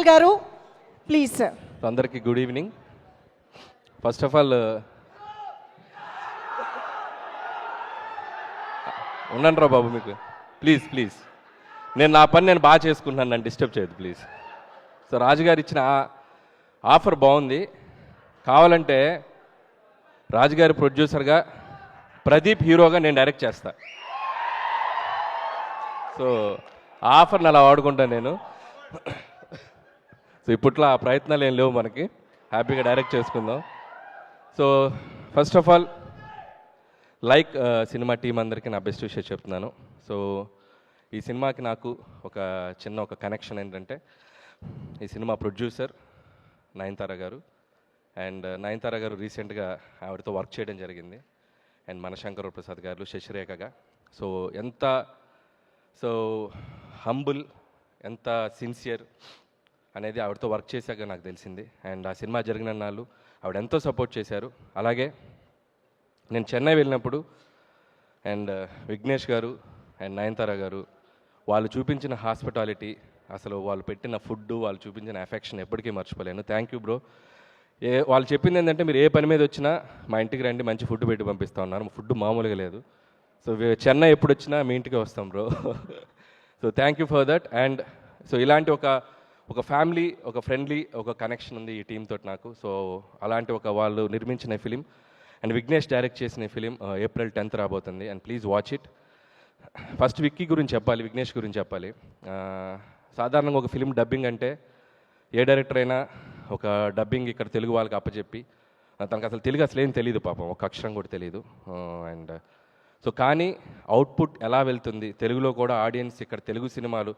గారు please sir. అందరికీ good evening. First of all ఉండండిరా బాబు, మీకు ప్లీజ్ నేను నా పని నేను బాగా చేసుకుంటున్నాను, నన్ను డిస్టర్బ్ చేయదు ప్లీజ్. సో రాజుగారు ఇచ్చిన ఆఫర్ బాగుంది. కావాలంటే రాజుగారి ప్రొడ్యూసర్గా, ప్రదీప్ హీరోగా నేను డైరెక్ట్ చేస్తా. సో ఆ ఆఫర్ని అలా వాడుకుంటాను నేను. సో ఇప్పట్లో ఆ ప్రయత్నాలు ఏం లేవు మనకి, హ్యాపీగా డైరెక్ట్ చేసుకుందాం. So first of all cinema team అందరికీ నా బెస్ట్ విషయం చెప్తున్నాను. సో ఈ సినిమాకి నాకు ఒక కనెక్షన్ ఏంటంటే, ఈ సినిమా ప్రొడ్యూసర్ నయనతార గారు. అండ్ నయనతార గారు రీసెంట్గా ఆవిడతో వర్క్ చేయడం జరిగింది. అండ్ మనశంకర ప్రసాద్ గారు, శశిరేఖగా. సో హంబుల్, ఎంత సిన్సియర్ అనేది ఆవిడతో వర్క్ చేశాక నాకు తెలిసింది. అండ్ ఆ సినిమా జరిగిన నాళ్ళు ఆవిడ ఎంతో సపోర్ట్ చేశారు. అలాగే నేను చెన్నై వెళ్ళినప్పుడు అండ్ విఘ్నేష్ గారు అండ్ నయనతార గారు వాళ్ళు చూపించిన హాస్పిటాలిటీ, అసలు వాళ్ళు పెట్టిన ఫుడ్, వాళ్ళు చూపించిన ఎఫెక్షన్ ఎప్పటికీ మర్చిపోలేను. Thank you bro. వాళ్ళు చెప్పింది ఏంటంటే, మీరు ఏ పని మీద వచ్చినా మా ఇంటికి రండి, మంచి ఫుడ్ పెట్టి పంపిస్తా ఉన్నారు. ఫుడ్ మామూలుగా లేదు. సో చెన్నై ఎప్పుడు వచ్చినా మీ ఇంటికి వస్తాం bro. So thank you for that. And so ఇలాంటి ఒక ఫ్యామిలీ, ఒక ఫ్రెండ్లీ, ఒక కనెక్షన్ ఉంది ఈ టీమ్ తోటి నాకు. సో అలాంటి వాళ్ళు నిర్మించిన ఫిలిం అండ్ విఘ్నేష్ డైరెక్ట్ చేసిన ఫిలిం ఏప్రిల్ 10th రాబోతుంది. And please watch it. First Vicky గురించి చెప్పాలి, విఘ్నేష్ గురించి చెప్పాలి. సాధారణంగా ఒక ఫిలిం డబ్బింగ్ అంటే ఏ డైరెక్టర్ అయినా ఒక డబ్బింగ్ ఇక్కడ తెలుగు వాళ్ళకి అప్పచెప్పి, తనకు అసలు తెలుగు అసలు ఏం తెలియదు పాపం, ఒక అక్షరం కూడా తెలియదు. అండ్ సో కానీ అవుట్పుట్ ఎలా వెళ్తుంది, తెలుగులో కూడా ఆడియన్స్ ఇక్కడ తెలుగు సినిమాలు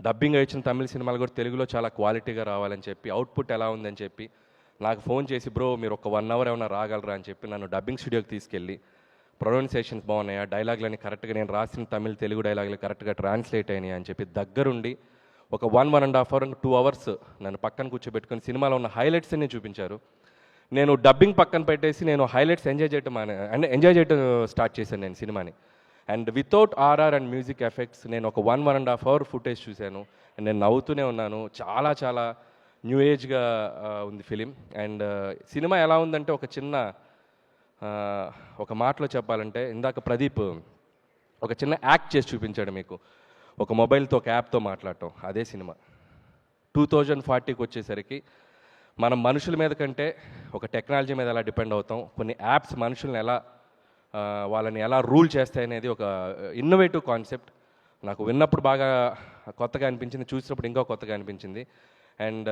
డబ్బింగ్ వచ్చిన తమిళ సినిమాలు కూడా తెలుగులో చాలా క్వాలిటీగా రావాలని చెప్పి, అవుట్పుట్ ఎలా ఉందని చెప్పి నాకు ఫోన్ చేసి, బ్రో మీరు ఒక 1 hour ఏమైనా రాగలరా అని చెప్పి నన్ను డబ్బింగ్ స్టూడియోకి తీసుకెళ్ళి, ప్రొనౌన్సియేషన్స్ బాగున్నాయా, డైలాగులని కరెక్ట్గా, నేను రాసిన తమిళ తెలుగు డైలాగులు కరెక్ట్గా ట్రాన్స్లేట్ అయినాయి అని చెప్పి దగ్గరుండి ఒక 1.5 hour 2 hours నన్ను పక్కన కూర్చోబెట్టుకొని సినిమాలో ఉన్న హైలైట్స్ అన్ని చూపించారు. నేను డబ్బింగ్ పక్కన పెట్టేసి నేను హైలైట్స్ ఎంజాయ్ చేయడం స్టార్ట్ చేశాను నేను సినిమాని. And without RR and music effects నేను ఒక 1.5 hour ఫుటేజ్ చూశాను. అండ్ నేను నవ్వుతూనే ఉన్నాను. చాలా చాలా న్యూ ఏజ్గా ఉంది ఫిలిం. అండ్ సినిమా ఎలా ఉందంటే, ఒక మాటలో చెప్పాలంటే, ఇందాక ప్రదీప్ ఒక చిన్న యాక్ట్ చేసి చూపించాడు మీకు, ఒక మొబైల్తో ఒక యాప్తో మాట్లాడటం. అదే సినిమా 2040కి వచ్చేసరికి మనం మనుషుల మీద కంటే ఒక టెక్నాలజీ మీద ఎలా డిపెండ్ అవుతాం, కొన్ని యాప్స్ మనుషుల్ని వాళ్ళని ఎలా రూల్ చేస్తాయనేది ఒక ఇన్నోవేటివ్ కాన్సెప్ట్. నాకు విన్నప్పుడు బాగా కొత్తగా అనిపించింది, చూసినప్పుడు ఇంకా కొత్తగా అనిపించింది. అండ్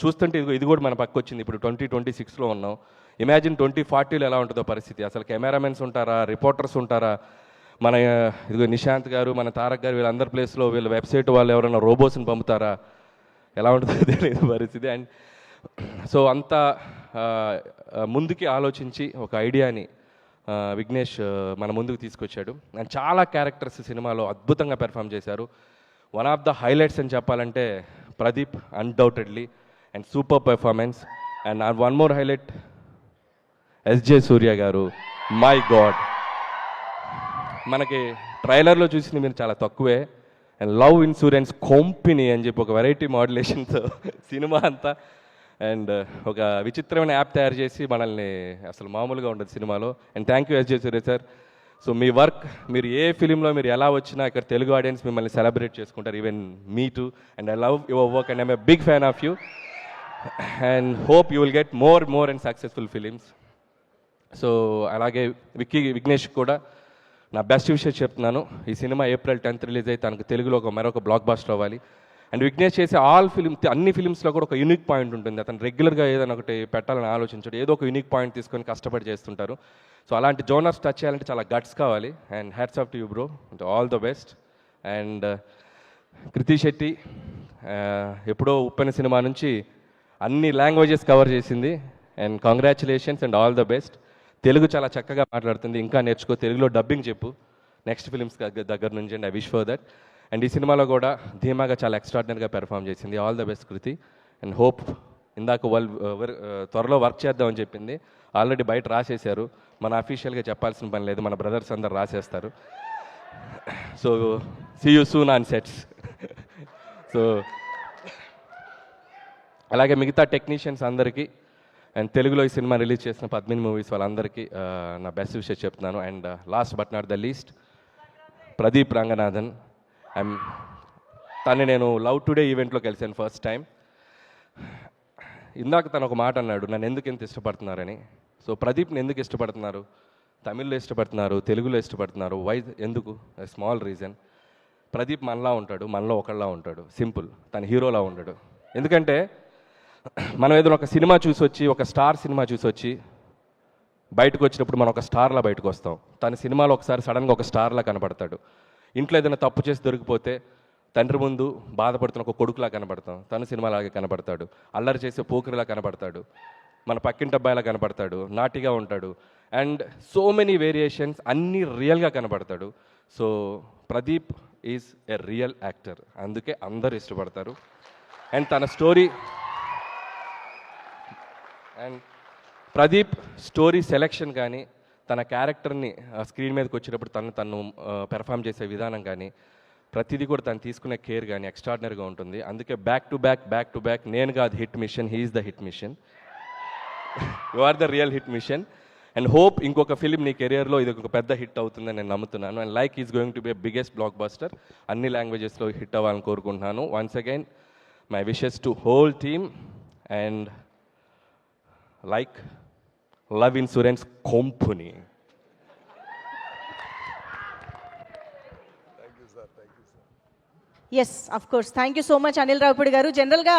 చూస్తుంటే ఇది కూడా మన పక్క వచ్చింది. ఇప్పుడు 2026లో ఉన్నాం. ఇమాజిన్ 2040లో ఎలా ఉంటుందో పరిస్థితి. అసలు కెమెరామెన్స్ ఉంటారా, రిపోర్టర్స్ ఉంటారా, మన నిశాంత్ గారు, మన తారక్ గారు, వీళ్ళందరి ప్లేస్లో వీళ్ళ వెబ్సైట్ వాళ్ళు ఎవరైనా రోబోస్ని పంపుతారా, ఎలా ఉంటుందో తెలియదు పరిస్థితి. అండ్ సో అంతా ముందుకి ఆలోచించి ఒక ఐడియాని విఘ్నేష్ మన ముందుకు తీసుకొచ్చాడు. అండ్ చాలా క్యారెక్టర్స్ సినిమాలో అద్భుతంగా పెర్ఫామ్ చేశారు. వన్ ఆఫ్ ద హైలైట్స్ అని చెప్పాలంటే Pradeep, undoubtedly, and super performance. And one more highlight, SJ Surya garu. My God, మనకి ట్రైలర్లో చూసింది మీరు చాలా తక్కువే. అండ్ లవ్ ఇన్సూరెన్స్ కంపెనీ అని చెప్పి ఒక వెరైటీ మాడ్యులేషన్తో సినిమా అంతా. అండ్ ఒక విచిత్రమైన యాప్ తయారు చేసి మనల్ని, అసలు మామూలుగా ఉండదు సినిమాలో. And thank you SJ Surya sir. So మీ వర్క్, మీరు ఏ ఫిలింలో మీరు ఎలా వచ్చినా ఇక్కడ తెలుగు ఆడియన్స్ మిమ్మల్ని సెలబ్రేట్ చేసుకుంటారు, even me too. And I love your work and I'm a big fan of you. And hope you will get more and successful films. So అలాగే విఘ్నేష్ కూడా నా బెస్ట్ విషయం చెప్తున్నాను. ఈ సినిమా ఏప్రిల్ 10th రిలీజ్ అయితే తనకు తెలుగులో మరొక బ్లాక్ బాస్టర్ అవ్వాలి. అండ్ విఘ్నేష్ చేసే అన్ని ఫిలిమ్స్లో కూడా ఒక యూనిక్ పాయింట్ ఉంటుంది. అతను రెగ్యులర్గా ఏదైనా ఒకటి పెట్టాలని ఆలోచించాడు, ఏదో ఒక యూనిక్ పాయింట్ తీసుకొని కష్టపడి చేస్తుంటారు. సో అలాంటి జోనర్స్ టచ్ చేయాలంటే చాలా గట్స్ కావాలి. And hats off to you bro, all the best. And Kriti Shetty ఎప్పుడో ఉప్పెన సినిమా నుంచి అన్ని లాంగ్వేజెస్ కవర్ చేసింది. And congratulations and all the best. Telugu చాలా చక్కగా మాట్లాడుతుంది, ఇంకా నేర్చుకో, తెలుగులో డబ్బింగ్ చెప్పు నెక్స్ట్ ఫిలిమ్స్ దగ్గర నుంచి. And I wish for that. And ఈ సినిమాలో కూడా ధీమాగా చాలా ఎక్స్ట్రాడినరీగా పెర్ఫామ్ చేసింది. All the best Kriti. And hope, ఇందాక వాళ్ళు త్వరలో వర్క్ చేద్దామని చెప్పింది, ఆల్రెడీ బయట రాసేశారు. మన అఫీషియల్గా చెప్పాల్సిన పని లేదు, మన బ్రదర్స్ అందరు రాసేస్తారు. So see you soon on sets. So అలాగే మిగతా టెక్నీషియన్స్ అందరికీ అండ్ తెలుగులో ఈ సినిమా రిలీజ్ చేసిన పద్మిని మూవీస్ వాళ్ళందరికీ నా బెస్ట్ విషయం చెప్తున్నాను. And last but not the least Pradeep Ranganathan. తను నేను లవ్ టుడే ఈవెంట్లో కలిసాను ఫస్ట్ టైం. ఇందాక తను ఒక మాట అన్నాడు, నన్ను ఎందుకు ఇంత ఇష్టపడుతున్నారని. సో ప్రదీప్ని ఎందుకు ఇష్టపడుతున్నారు? తమిళ్లో ఇష్టపడుతున్నారు, తెలుగులో ఇష్టపడుతున్నారు. వై? ఎందుకు? Small reason. ప్రదీప్ మనలా ఉంటాడు, మనలో ఒకళ్ళలా ఉంటాడు. సింపుల్. తను హీరోలా ఉంటాడు. ఎందుకంటే మనం ఏదైనా ఒక సినిమా చూసి వచ్చి, ఒక స్టార్ సినిమా చూసి వచ్చి బయటకు వచ్చినప్పుడు మనం ఒక స్టార్లా బయటకు వస్తాం. తన సినిమాలో ఒకసారి సడన్గా ఒక స్టార్లా కనపడతాడు. ఇంట్లో ఏదైనా తప్పు చేసి దొరికిపోతే తండ్రి ముందు బాధపడుతున్న ఒక కొడుకులా కనపడతాం. తను సినిమాలాగే కనపడతాడు. అల్లరి చేసే పోకిరిలా కనపడతాడు. మన పక్కింటి అబ్బాయిలా కనపడతాడు. నాటిగా ఉంటాడు. అండ్ సో మెనీ వేరియేషన్స్, అన్నీ రియల్గా కనపడతాడు. So Pradeep is a real actor. అందుకే అందరూ ఇష్టపడతారు. అండ్ తన story and Pradeep story selection కానీ, తన క్యారెక్టర్ని స్క్రీన్ మీదకి వచ్చినప్పుడు తను పెర్ఫామ్ చేసే విధానం కానీ, ప్రతిదీ కూడా తను తీసుకునే కేర్ కానీ ఎక్స్ట్రాడినరీగా ఉంటుంది. అందుకే బ్యాక్ టు బ్యాక్ నేను కాదు hit mission, he's the hit mission. You are the real hit mission. And hope ఇంకొక ఫిలిం నీ కెరియర్లో ఇది ఒక పెద్ద హిట్ అవుతుందని నేను నమ్ముతున్నాను. And like is going to be biggest blockbuster. అన్ని లాంగ్వేజెస్లో హిట్ అవ్వాలని కోరుకుంటున్నాను. Once again my wishes to whole team. And like love insurance company. Yes, of course. Thank you so much Anil Ravipudi garu. జనరల్గా